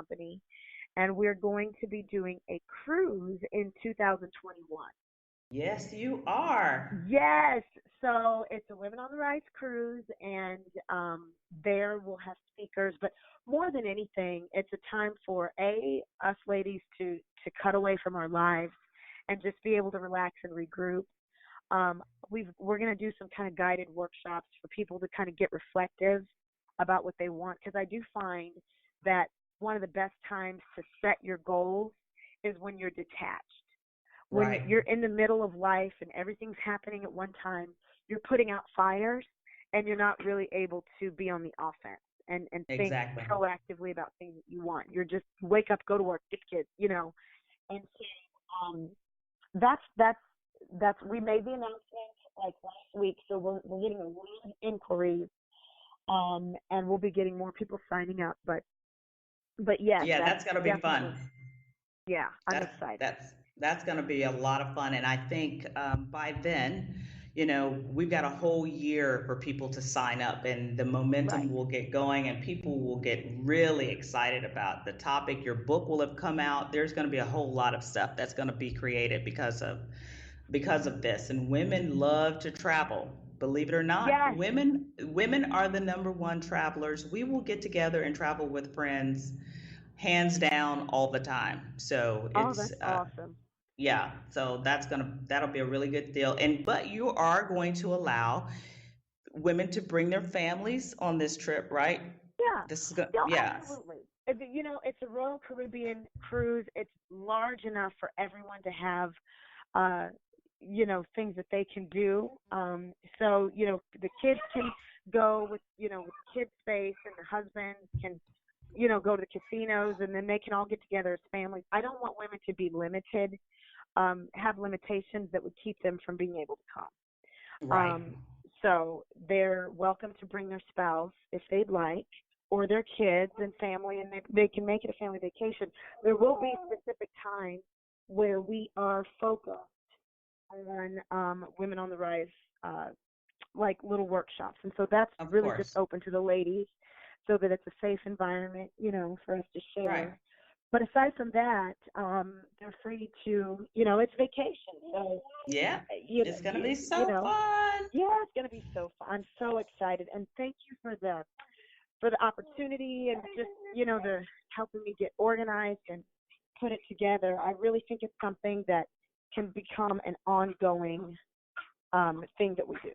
company, and we're going to be doing a cruise in 2021. Yes, you are. Yes, so it's a Women on the Rise cruise, and there we'll have speakers. But more than anything, it's a time for us ladies to cut away from our lives and just be able to relax and regroup. Um, we're going to do some kind of guided workshops for people to kind of get reflective about what they want, because I do find that one of the best times to set your goals is when you're detached. When Right. you're in the middle of life and everything's happening at one time, you're putting out fires and you're not really able to be on the offense and think Exactly. proactively about things that you want. You're just wake up, go to work, get kids, you know. And so that's that's we made the announcement like last week, so we're getting a lot of inquiries, and we'll be getting more people signing up. But yes, Yeah, that's that's gonna be fun. definitely, yeah, I'm That's excited. that's going to be a lot of fun, and I think by then, we've got a whole year for people to sign up, and the momentum Right. will get going, and people will get really excited about the topic. Your book will have come out. There's going to be a whole lot of stuff that's going to be created because of this. And women love to travel. Believe it or not, Yes. women are the number one travelers. We will get together and travel with friends hands down all the time. So Oh, it's that's awesome. yeah, so that'll be a really good deal. And but you are going to allow women to bring their families on this trip, right? Yeah. This is good. No, Yes. absolutely. It's a Royal Caribbean cruise. It's large enough for everyone to have, uh, things that they can do. So, the kids can go with kids space, and the husbands can, go to the casinos, and then they can all get together as families. I don't want women to be limited, have limitations that would keep them from being able to come. Right. So they're welcome to bring their spouse if they'd like, or their kids and family, and they can make it a family vacation. There will be specific times where we are focused on Women on the Rise, uh, like little workshops. And so that's Of really just course. open to the ladies so that it's a safe environment, for us to Right. share. But aside from that, they're free to, it's vacation. So, Yeah. you know, It's gonna you, be you so know, fun. yeah, it's gonna be so fun. I'm so excited, and thank you for the opportunity, and just the helping me get organized and put it together. I really think it's something that can become an ongoing thing that we do.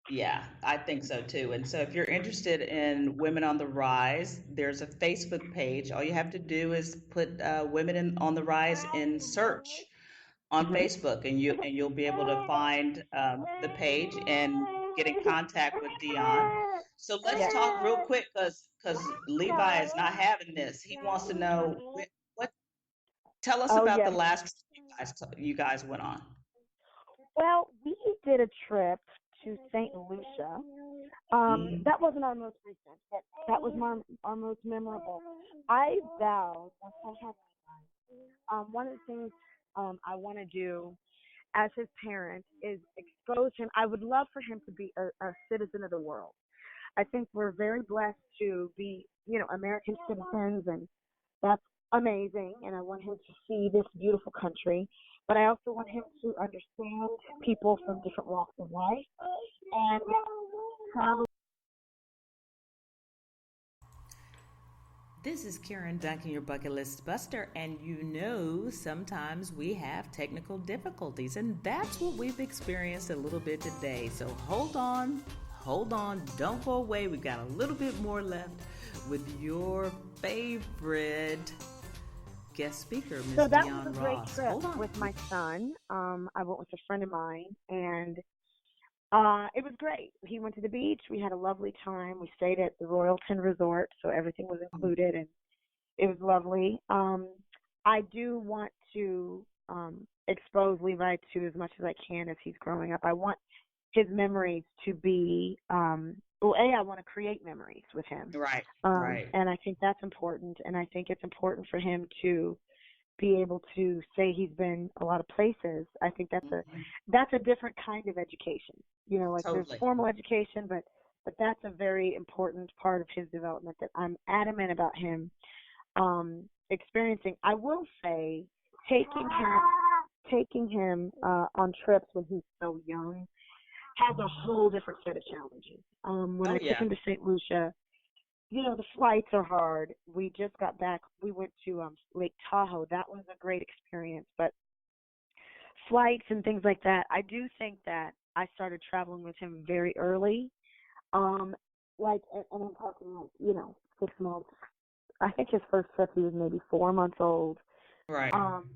Yeah, I think so too. And so if you're interested in Women on the Rise, there's a Facebook page. All you have to do is put on the Rise in search on Hmm. Facebook, and you'll be able to find the page and get in contact with Dion. So let's Yes. talk real quick, because Levi is not having this. He wants to know what. Tell us Oh about the yes. last trip you guys went on. Well, we did a trip to St. Lucia. Hmm. That wasn't our most recent, but that was our most memorable. I vowed once I had one of the things I want to do as his parent is expose him. I would love for him to be a citizen of the world. I think we're very blessed to be, American citizens, and that's amazing. And I want him to see this beautiful country, but I also want him to understand people from different walks of life and travel. This is Karen Duncan, your bucket list buster, and sometimes we have technical difficulties, and that's what we've experienced a little bit today. So hold on, don't go away. We've got a little bit more left with your favorite guest speaker, Miss So that was a Dionne great Ross. trip Hold on. with my son. I went with a friend of mine, and it was great. He went to the beach. We had a lovely time. We stayed at the Royalton Resort, so everything was included, and it was lovely. I do want to expose Levi to as much as I can as he's growing up. I want his memories to be, well, I want to create memories with him. Right, right. And I think that's important. And I think it's important for him to be able to say he's been a lot of places. I think Hmm. that's a different kind of education. Like there's Totally. formal education, but that's a very important part of his development that I'm adamant about him experiencing. I will say, taking him taking him on trips when he's so young has a whole different set of challenges. When Oh I took yeah. him to St. Lucia, the flights are hard. We just got back. We went to Lake Tahoe. That was a great experience, but flights and things like that. I do think that I started traveling with him very early. Um, and I'm talking like 6 months. I think his first trip he was maybe 4 months old. Right. Um,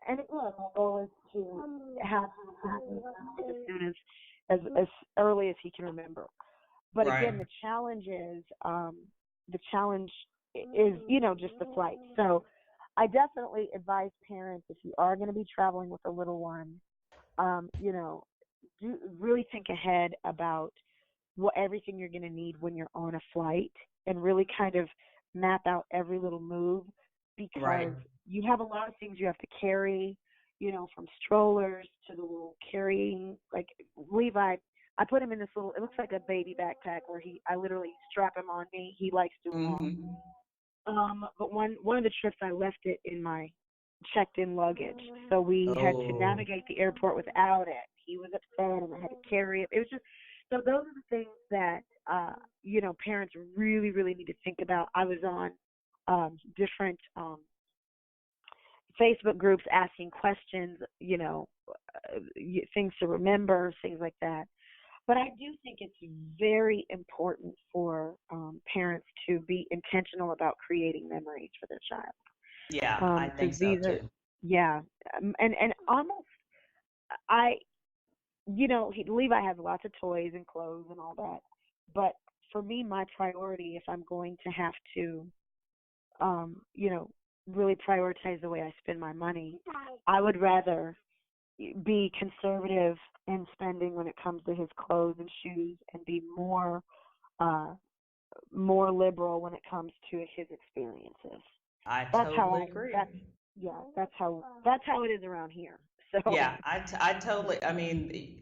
and again, my goal is to have him as soon as early as he can remember. But Right. again, the challenge is just the flight. So I definitely advise parents, if you are going to be traveling with a little one, um, you know, do really think ahead about what everything you're going to need when you're on a flight, and really kind of map out every little move, Right. because you have a lot of things you have to carry, from strollers to the little carrying, like Levi. I put him in this little, it looks like a baby backpack where I literally strap him on me. He likes doing that. Mm-hmm. But one of the trips I left it in my checked in luggage. So we had to Oh, navigate the airport without it. He was upset and I had to carry it. It was just, so those are the things that parents really, really need to think about. I was on different Facebook groups asking questions, things to remember, things like that. But I do think it's very important for parents to be intentional about creating memories for their child. yeah, I think Because so these are, too. yeah, and almost, I, Levi has lots of toys and clothes and all that. But for me, my priority, if I'm going to have to, um, you know, really prioritize the way I spend my money, I would rather be conservative in spending when it comes to his clothes and shoes, and be uh, more liberal when it comes to his experiences. I That's how totally I. agree. That's yeah. That's how it is around here. So Yeah, I totally, I mean,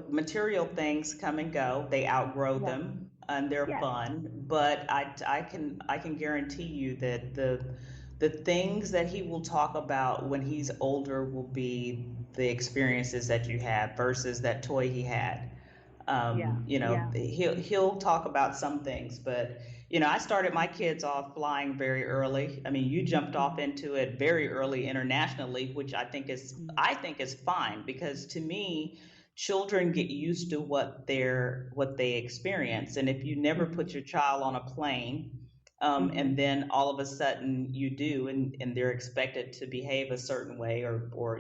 material things come and go. They outgrow yeah, them and they're yes. fun, but I can guarantee you that the things that he will talk about when he's older will be the experiences that you had versus that toy he had. Yeah, yeah. He'll talk about some things, but I started my kids off flying very early. I mean, you jumped off Mhm. into it very early internationally, which Mhm. I think is fine, because to me, children get used to what they experience, and if you never put Mhm. your child on a plane, and Mhm. then all of a sudden you do, and they're expected to behave a certain way, or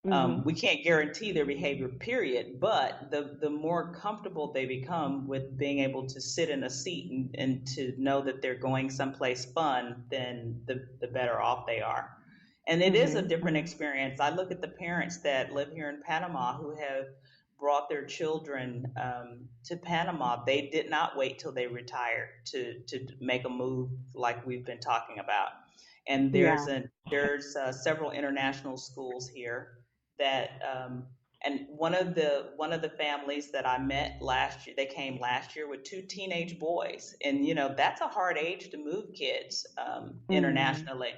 Mhm. we can't guarantee their behavior, period, but the more comfortable they become with being able to sit in a seat, and to know that they're going someplace fun, then the better off they are. And it is a Mhm. different Mhm. experience. I look at the parents that live here in Panama who have brought their children to Panama. They did not wait till they retired to make a move like we've been talking about. And Yeah. there's several international schools here that and one of the families that I met last year, they came last year with two teenage boys, and that's a hard age to move kids Mhm. internationally.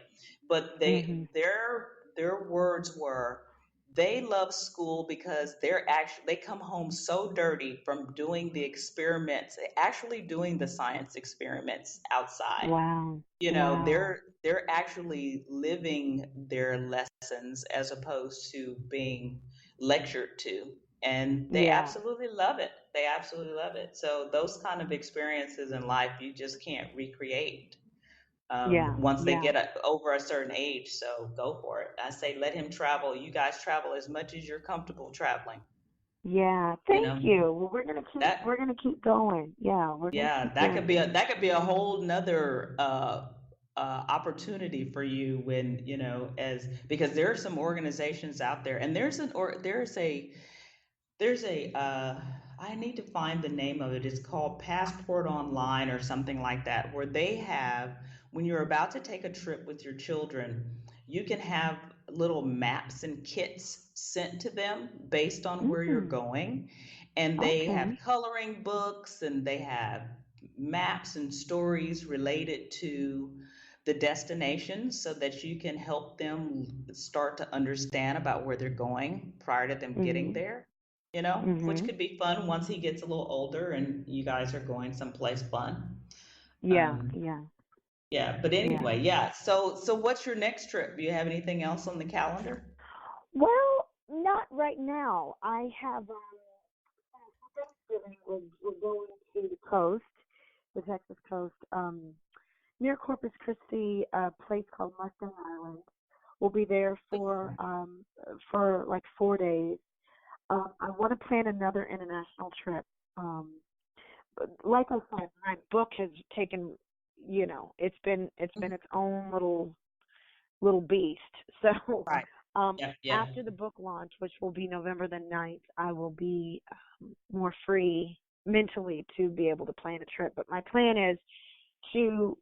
But Mhm. their words were, they love school because they come home so dirty from doing the experiments, actually doing the science experiments outside. Wow. Wow. They're actually living their lessons as opposed to being lectured to, and they Yeah. absolutely love it. They absolutely love it. So those kind of experiences in life you just can't recreate Yeah. once they Yeah. get over a certain age. So go for it. I say let him travel. You guys travel as much as you're comfortable traveling. Yeah. You Thank know you. Well, we're gonna keep going. Yeah, we're gonna Yeah, keep doing this. that could be a whole nother opportunity for you, when as because there are some organizations out there, and there's a I need to find the name of it. It's called Passport Online or something like that, where they have, when you're about to take a trip with your children, you can have little maps and kits sent to them based on where you're Mm. going. And they have Okay. coloring books, and they have maps and stories related to the destinations so that you can help them start to understand about where they're going prior to them getting Mhm. there, which Mhm. could be fun once he gets a little older and you guys are going someplace fun. Yeah, Um, yeah, yeah, but yeah. anyway, yeah. So what's your next trip? Do you have anything else on the calendar? Well, not right now. I have Thanksgiving. We're going to the coast, the Texas coast, near Corpus Christi, a place called Mustang Island. We'll be there for like 4 days. I want to plan another international trip. Um, but like I said, my book has taken, it's been its own little beast. So, Right. Yep, yep. after the book launch, which will be November the 9th, I will be more free mentally to be able to plan a trip. But my plan is to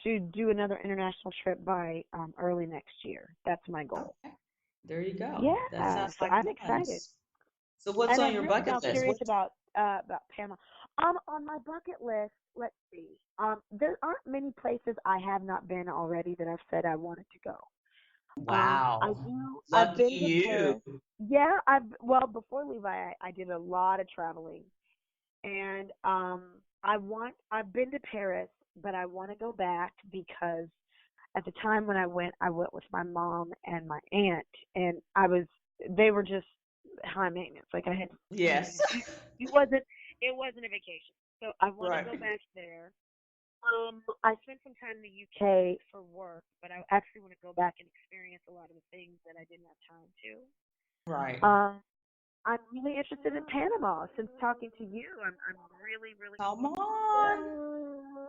to do another international trip by early next year. That's my goal. Okay. There you go. That Yeah, sounds so like I'm fun. excited, So what's and on I'm your really now bucket list? curious about Panama. On my bucket list, let's see. There aren't many places I have not been already that I've said I wanted to go. I Wow. do. I've Lucky been to you. Paris. Yeah, well before Levi, I did a lot of traveling, and I've been to Paris, but I want to go back because at the time when I went with my mom and my aunt, and they were just high maintenance. Like I had, Yes. it wasn't, it wasn't a vacation. So I want to Right. go back there. I spent some time in the UK for work, but I actually want to go back and experience a lot of the things that I didn't have time to. Right. I'm really interested in Panama. Since talking to you, I'm really, really Come on.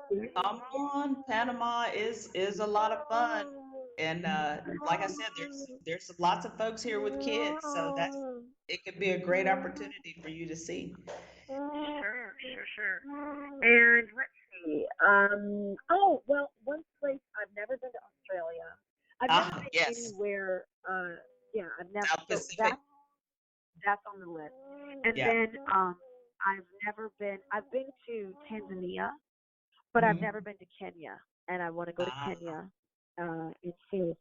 interested. Come on. Panama is a lot of fun. And like I said, there's lots of folks here with kids, so that's it could be a great opportunity for you to see. Sure, sure, sure. And let's see. Oh, well, one place I've never been to Australia. I've never Ah, been yes. anywhere. Yeah, I've never. South So Pacific. that's on the list. And Yeah. then I've never been. I've been to Tanzania, but I've Hmm. never been to Kenya, and I want to go to Ah, Kenya. And so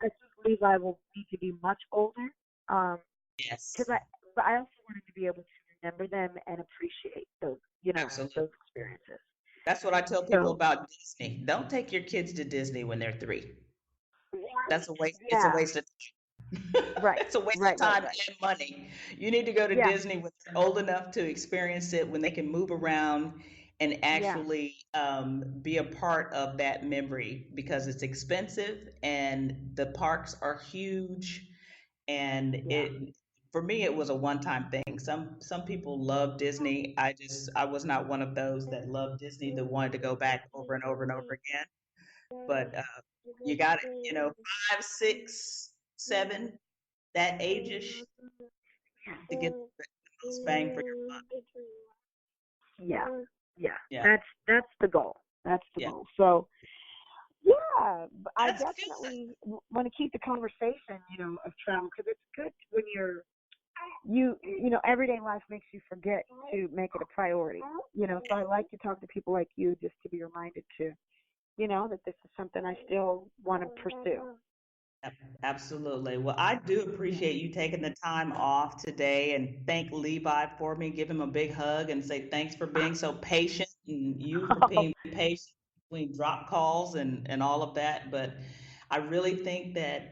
I think Levi will need to be much older. Um, yes. because but I also wanted to be able to remember them and appreciate those, Absolutely. those experiences. That's what I tell people So, about Disney. Don't take your kids to Disney when they're 3. That's a waste. It's a yeah, waste of right, it's a waste of right, right, time right. and money. You need to go to Yeah, Disney when they're old enough to experience it, when they can move around and yeah, actually be a part of that memory because it's expensive and the parks are huge. And yeah. it, for me, it was a one-time thing. Some people love Disney. I was not one of those that loved Disney that wanted to go back over and over and over again. But you got it, 5, 6, 7, that age-ish to get the most bang for your buck. Yeah, yeah. Yeah, That's the goal. That's the yeah. goal. So, yeah, I That's good. definitely want to keep the conversation, of travel because it's good when everyday life makes you forget to make it a priority. So I like to talk to people like you just to be reminded to, that this is something I still want to pursue. Absolutely. Well, I do Yeah. appreciate you taking the time off today and thank Levi for me. Give him a big hug and say thanks for being so patient and you for being patient between drop calls and all of that. But I really think that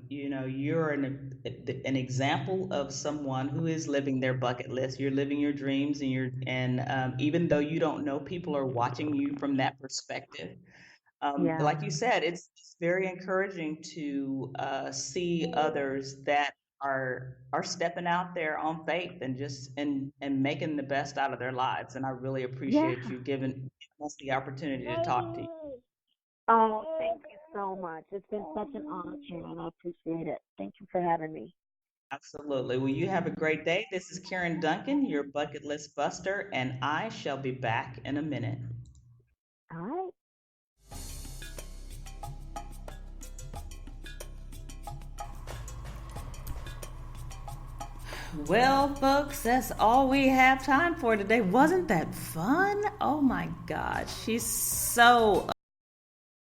you're an example of someone who is living their bucket list. You're living your dreams and even though you don't know, people are watching you from that perspective. Yeah. Like you said, it's very encouraging to see others that are stepping out there on faith and just and making the best out of their lives. And I really Yeah. appreciate you giving us the opportunity to talk to you. Oh, thank you so much. It's been such an honor, Karen. I appreciate it. Thank you for having me. Absolutely. Well, you have a great day. This is Karen Duncan, your bucket list buster, and I shall be back in a minute. All right. Well, folks, that's all we have time for today. Wasn't that fun? Oh my God, she's so